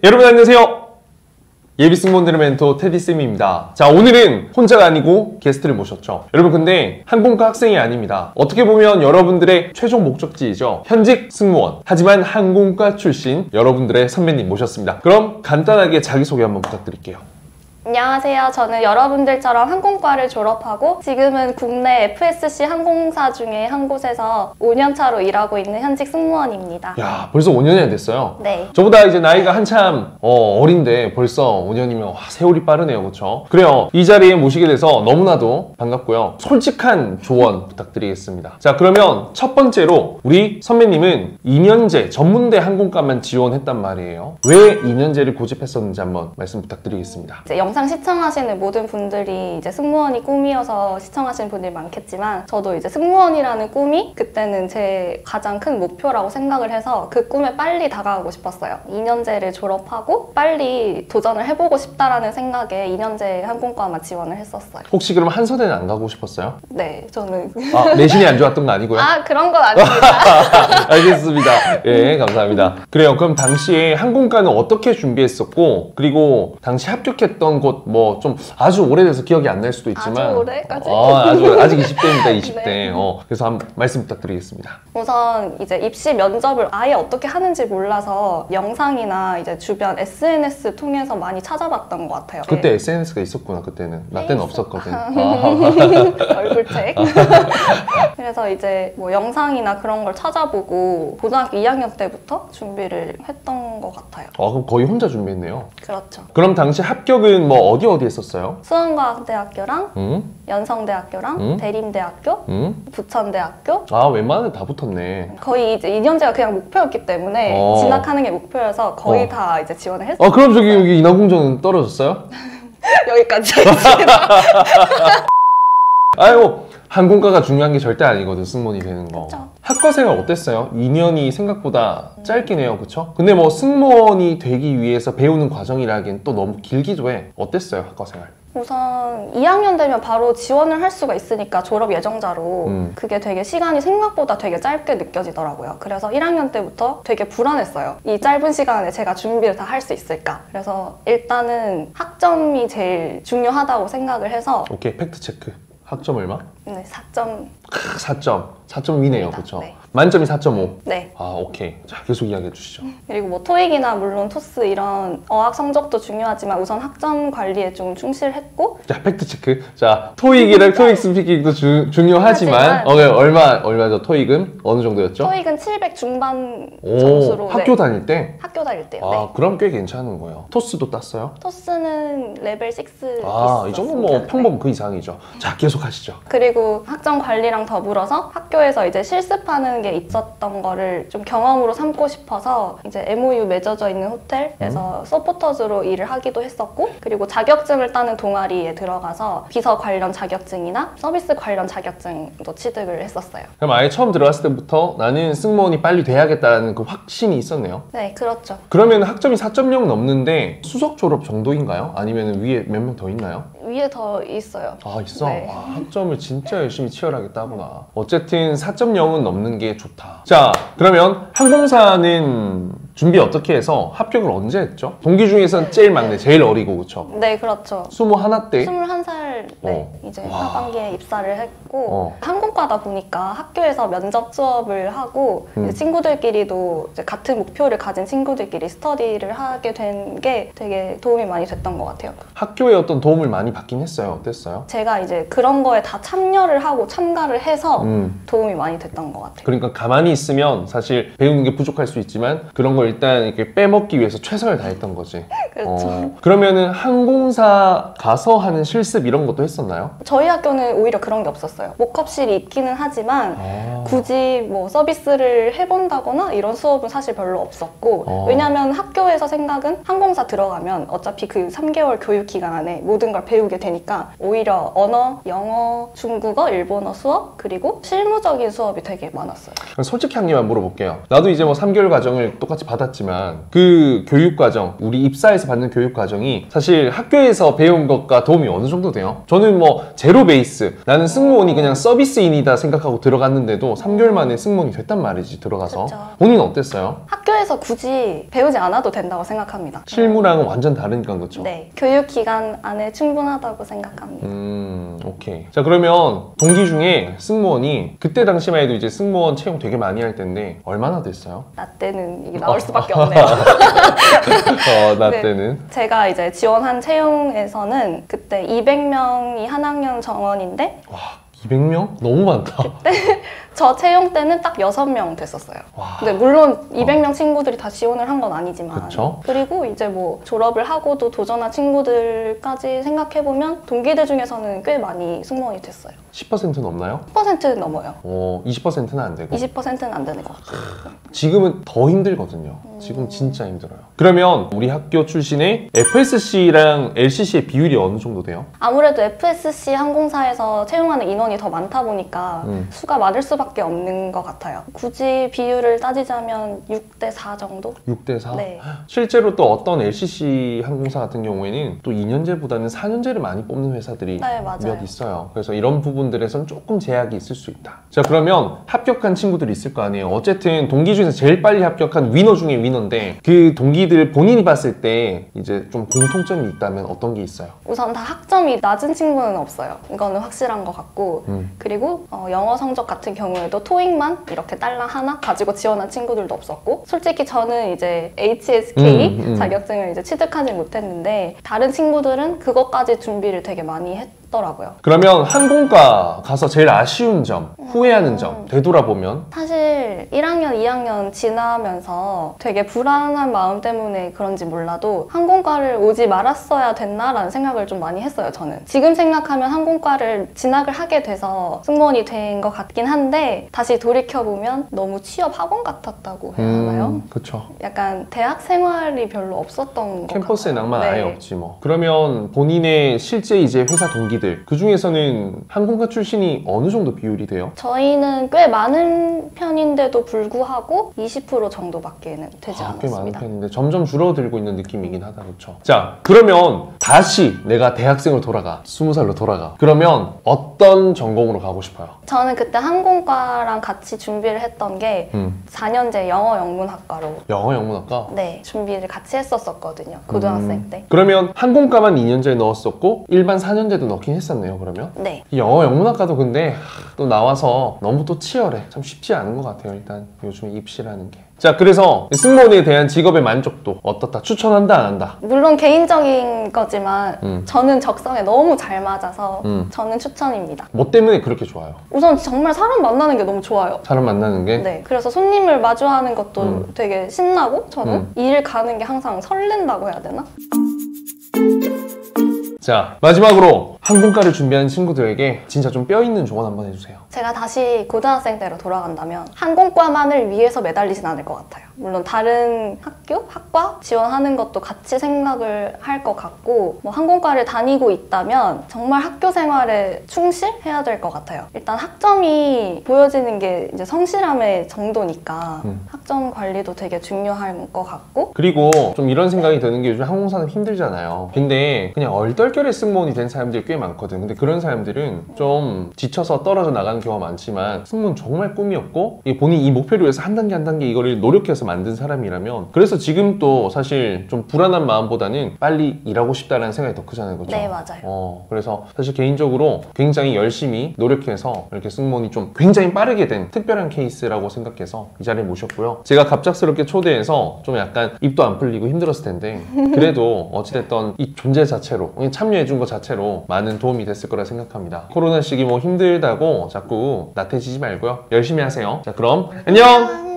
여러분 안녕하세요. 예비 승무원들의 멘토 테디쌤입니다. 자, 오늘은 혼자가 아니고 게스트를 모셨죠. 여러분 근데 항공과 학생이 아닙니다. 어떻게 보면 여러분들의 최종 목적지이죠. 현직 승무원, 하지만 항공과 출신 여러분들의 선배님 모셨습니다. 그럼 간단하게 자기소개 한번 부탁드릴게요. 안녕하세요. 저는 여러분들처럼 항공과를 졸업하고 지금은 국내 FSC 항공사 중에 한 곳에서 5년차로 일하고 있는 현직 승무원입니다. 야, 벌써 5년이 됐어요? 네. 저보다 이제 나이가 한참 어린데 벌써 5년이면 세월이 빠르네요. 그렇죠? 그래요. 이 자리에 모시게 돼서 너무나도 반갑고요. 솔직한 조언 부탁드리겠습니다. 자, 그러면 첫 번째로 우리 선배님은 2년제 전문대 항공과만 지원했단 말이에요. 왜 2년제를 고집했었는지 한번 말씀 부탁드리겠습니다. 이제 영상 시청하시는 모든 분들이 이제 승무원이 꿈이어서 시청하시는 분들이 많겠지만 저도 이제 승무원이라는 꿈이 그때는 제 가장 큰 목표라고 생각을 해서 그 꿈에 빨리 다가가고 싶었어요. 2년제를 졸업하고 빨리 도전을 해보고 싶다라는 생각에 2년제 항공과만 지원을 했었어요. 혹시 그럼 한서대는 안 가고 싶었어요? 네, 저는 내신이 안 좋았던 거 아니고요? 그런 건 아닙니다. 알겠습니다. 예, 감사합니다. 그래요. 그럼 당시에 항공과는 어떻게 준비했었고, 그리고 당시 합격했던 곳 뭐 좀 아주 오래돼서 기억이 안 날 수도 있지만 아주 오래까지? 아직 20대입니다. 20대. 네. 그래서 한번 말씀 부탁드리겠습니다. 우선 이제 입시 면접을 아예 어떻게 하는지 몰라서 영상이나 이제 주변 SNS 통해서 많이 찾아봤던 것 같아요. 그때 SNS가 있었구나. 그때는 나 때는 없었거든. 얼굴책. 그래서 이제 뭐 영상이나 그런 걸 찾아보고 고등학교 2학년 때부터 준비를 했던 것 같아요. 그럼 거의 혼자 준비했네요. 그렇죠. 그럼 당시 합격은 뭐 어디 했었어요? 수원과학대학교랑 연성대학교랑 대림대학교, 부천대학교. 웬만하면 다 붙었네. 거의 이제 2년제가 그냥 목표였기 때문에 진학하는 게 목표여서 거의 다 이제 지원을 했어요. 그럼 여기 인하공전은 떨어졌어요? 여기까지 하겠습니다. 아이고, 항공과가 중요한 게 절대 아니거든, 승무원이 되는 거. 그쵸. 학과 생활 어땠어요? 2년이 생각보다 짧긴 해요, 그쵸? 근데 뭐 승무원이 되기 위해서 배우는 과정이라기엔 또 너무 길기도 해. 어땠어요, 학과 생활? 우선 2학년 되면 바로 지원을 할 수가 있으니까 졸업 예정자로 그게 되게 시간이 생각보다 되게 짧게 느껴지더라고요. 그래서 1학년 때부터 되게 불안했어요. 이 짧은 시간에 제가 준비를 다 할 수 있을까? 그래서 일단은 학점이 제일 중요하다고 생각을 해서 오케이, 팩트체크. 학점 얼마? 네, 4점. 4점. 4점 위네요, 그쵸? 네. 만점이 4.5. 네. 오케이. 자, 계속 이야기해 주시죠. 그리고 뭐 토익이나 물론 토스 이런 어학 성적도 중요하지만 우선 학점 관리에 좀 충실했고. 자, 팩트체크. 자, 토익이랑 토익 스피킹도 중요하지만 얼마죠? 토익은 어느 정도였죠? 토익은 700 중반 점수로. 학교 다닐 때? 학교 다닐 때요. 네. 그럼 꽤 괜찮은 거예요. 토스도 땄어요? 토스는 레벨 6 이 정도 뭐 평범 그 이상이죠. 자, 계속 하시죠. 그리고 학점 관리랑 더불어서 학교에서 이제 실습하는 게 있었던 거를 좀 경험으로 삼고 싶어서 이제 MOU 맺어져 있는 호텔에서 서포터즈로 일을 하기도 했었고, 그리고 자격증을 따는 동아리에 들어가서 비서 관련 자격증이나 서비스 관련 자격증도 취득을 했었어요. 그럼 아예 처음 들어갔을 때부터 나는 승무원이 빨리 돼야겠다는 그 확신이 있었네요. 네, 그렇죠. 그러면 학점이 4.0 넘는데 수석 졸업 정도인가요? 아니면 위에 몇 명 더 있나요? 위에 더 있어요. 있어? 네. 학점을 진짜 열심히 치열하게 따구나. 어쨌든 4.0은 넘는 게 좋다. 자, 그러면 항공사는 준비 어떻게 해서 합격을 언제 했죠? 동기 중에서는 제일 막내, 제일 어리고, 그쵸? 네, 그렇죠. 21 때? 21살 이제 하반기에 입사를 했고, 항공과다 보니까 학교에서 면접 수업을 하고 이제 친구들끼리도 이제 같은 목표를 가진 친구들끼리 스터디를 하게 된 게 되게 도움이 많이 됐던 것 같아요. 학교에 어떤 도움을 많이 받긴 했어요. 어땠어요? 제가 이제 그런 거에 다 참여를 하고 참가를 해서 도움이 많이 됐던 것 같아요. 그러니까 가만히 있으면 사실 배우는 게 부족할 수 있지만 그런 걸 일단 이렇게 빼먹기 위해서 최선을 다했던 거지. 그렇죠. 그러면은 항공사 가서 하는 실습 이런 것도 했었나요? 저희 학교는 오히려 그런 게 없었어요. 목합실이 있기는 하지만 굳이 뭐 서비스를 해본다거나 이런 수업은 사실 별로 없었고, 왜냐면 학교에서 생각은 항공사 들어가면 어차피 그 3개월 교육 기간 안에 모든 걸 배우게 되니까 오히려 언어, 영어, 중국어, 일본어 수업, 그리고 실무적인 수업이 되게 많았어요. 그럼 솔직히 한 개만 물어볼게요. 나도 이제 뭐 3개월 과정을 똑같이 받았지만 그 교육 과정, 우리 입사할 회사에서 받는 교육 과정이 사실 학교에서 배운 것과 도움이 어느 정도 돼요? 저는 뭐 제로 베이스, 나는 승무원이 그냥 서비스인이다 생각하고 들어갔는데도 3개월 만에 승무원이 됐단 말이지, 들어가서. 그쵸. 본인은 어땠어요? 학교에서 굳이 배우지 않아도 된다고 생각합니다. 실무랑은 완전 다르니까, 그렇죠? 네, 교육 기간 안에 충분하다고 생각합니다. 오케이. 자, 그러면 동기 중에 승무원이 그때 당시만 해도 이제 승무원 채용 되게 많이 할 텐데 얼마나 됐어요? 나 때는 이게 나올 수밖에 없네요. 나 네. 때는. 제가 이제 지원한 채용에서는 그때 200명이 한 학년 정원인데 와, 200명? 너무 많다. 저 채용 때는 딱 6명 됐었어요. 와. 근데 물론 200명 친구들이 다 지원을 한 건 아니지만 그쵸? 그리고 이제 뭐 졸업을 하고도 도전한 친구들까지 생각해보면 동기들 중에서는 꽤 많이 승무원이 됐어요. 10%는 없나요? 10%는 넘어요. 20%는 안 되고. 20%는 안 되는 것 같아요. 지금은 더 힘들거든요. 지금 진짜 힘들어요. 그러면 우리 학교 출신의 FSC랑 LCC의 비율이 어느 정도 돼요? 아무래도 FSC 항공사에서 채용하는 인원이 더 많다 보니까 수가 많을 수밖에 없는 것 같아요. 굳이 비율을 따지자면 6대4 정도? 6대4? 네. 실제로 또 어떤 LCC 항공사 같은 경우에는 또 2년제보다는 4년제를 많이 뽑는 회사들이 네, 맞아요. 몇 있어요. 그래서 이런 부분들에선 조금 제약이 있을 수 있다. 자, 그러면 합격한 친구들이 있을 거 아니에요. 어쨌든 동기 중에서 제일 빨리 합격한 위너 중에 위너인데 그 동기들 본인이 봤을 때 이제 좀 공통점이 있다면 어떤 게 있어요? 우선 다 학점이 낮은 친구는 없어요. 이거는 확실한 것 같고 그리고 영어 성적 같은 경우에도 토익만 이렇게 달러 하나 가지고 지원한 친구들도 없었고 솔직히 저는 이제 HSK 자격증을 이제 취득하지 못했는데 다른 친구들은 그것까지 준비를 되게 많이 했더라고요. 그러면 항공과 가서 제일 아쉬운 점, 후회하는 점 되돌아보면 사실 1학년, 2학년 지나면서 되게 불안한 마음 때문에 그런지 몰라도 항공과를 오지 말았어야 됐나라는 생각을 좀 많이 했어요, 저는. 지금 생각하면 항공과를 진학을 하게 돼서 승무원이 된 것 같긴 한데 다시 돌이켜보면 너무 취업 학원 같았다고 해야 하나요? 그쵸. 약간 대학 생활이 별로 없었던 것 같아요. 캠퍼스의 낭만 네. 아예 없지 뭐. 그러면 본인의 실제 이제 회사 동기들 그 중에서는 항공과 출신이 어느 정도 비율이 돼요? 저희는 꽤 많은 편인데도 불구하고 20% 정도밖에는 되지 꽤 많은 않았습니다. 편인데 점점 줄어들고 있는 느낌이긴 하다, 그렇죠? 자, 그러면 다시 내가 대학생으로 돌아가, 20살로 돌아가. 그러면 어떤 전공으로 가고 싶어요? 저는 그때 항공과랑 같이 준비를 했던 게 4년제 영어 영문학과로 영어 영문학과? 네, 준비를 같이 했었거든요. 고등학생 때. 그러면 항공과만 2년제에 넣었었고 일반 4년제도 넣긴 했었네요, 그러면? 네. 이 영어 영문학과도 근데 또 나와서 너무 또 치열해. 참 쉽지 않은 것 같아요, 일단 요즘에 입시라는 게. 자, 그래서 승무원에 대한 직업의 만족도 어떻다? 추천한다, 안 한다? 물론 개인적인 거지만 저는 적성에 너무 잘 맞아서 저는 추천입니다. 뭐 때문에 그렇게 좋아요? 우선 정말 사람 만나는 게 너무 좋아요. 사람 만나는 게? 네, 그래서 손님을 마주하는 것도 되게 신나고 저는 일 가는 게 항상 설렌다고 해야 되나? 자, 마지막으로 항공과를 준비하는 친구들에게 진짜 좀 뼈있는 조언 한번 해주세요. 제가 다시 고등학생 때로 돌아간다면 항공과만을 위해서 매달리진 않을 것 같아요. 물론 다른 학교, 학과 지원하는 것도 같이 생각을 할 것 같고 뭐 항공과를 다니고 있다면 정말 학교 생활에 충실해야 될 것 같아요. 일단 학점이 보여지는 게 이제 성실함의 정도니까 학점 관리도 되게 중요한 것 같고 그리고 좀 이런 생각이 드는 게 요즘 항공사는 힘들잖아요. 근데 그냥 얼떨결에 승무원이 된 사람들이 꽤 많거든. 근데 그런 사람들은 좀 지쳐서 떨어져 나가는 경우가 많지만 승무원 정말 꿈이었고 본인 이 목표를 위해서 한 단계 한 단계 이거를 노력해서 만든 사람이라면 그래서 지금 또 사실 좀 불안한 마음보다는 빨리 일하고 싶다는 생각이 더 크잖아요. 그렇죠? 네, 맞아요. 그래서 사실 개인적으로 굉장히 열심히 노력해서 이렇게 승무원이 좀 굉장히 빠르게 된 특별한 케이스라고 생각해서 이 자리에 모셨고요. 제가 갑작스럽게 초대해서 좀 약간 입도 안 풀리고 힘들었을 텐데 그래도 어찌됐던 이 존재 자체로 참여해준 것 자체로 많은 도움이 됐을 거라 생각합니다. 코로나 시기 뭐 힘들다고 자꾸 나태해지지 말고요. 열심히 하세요. 자, 그럼 안녕!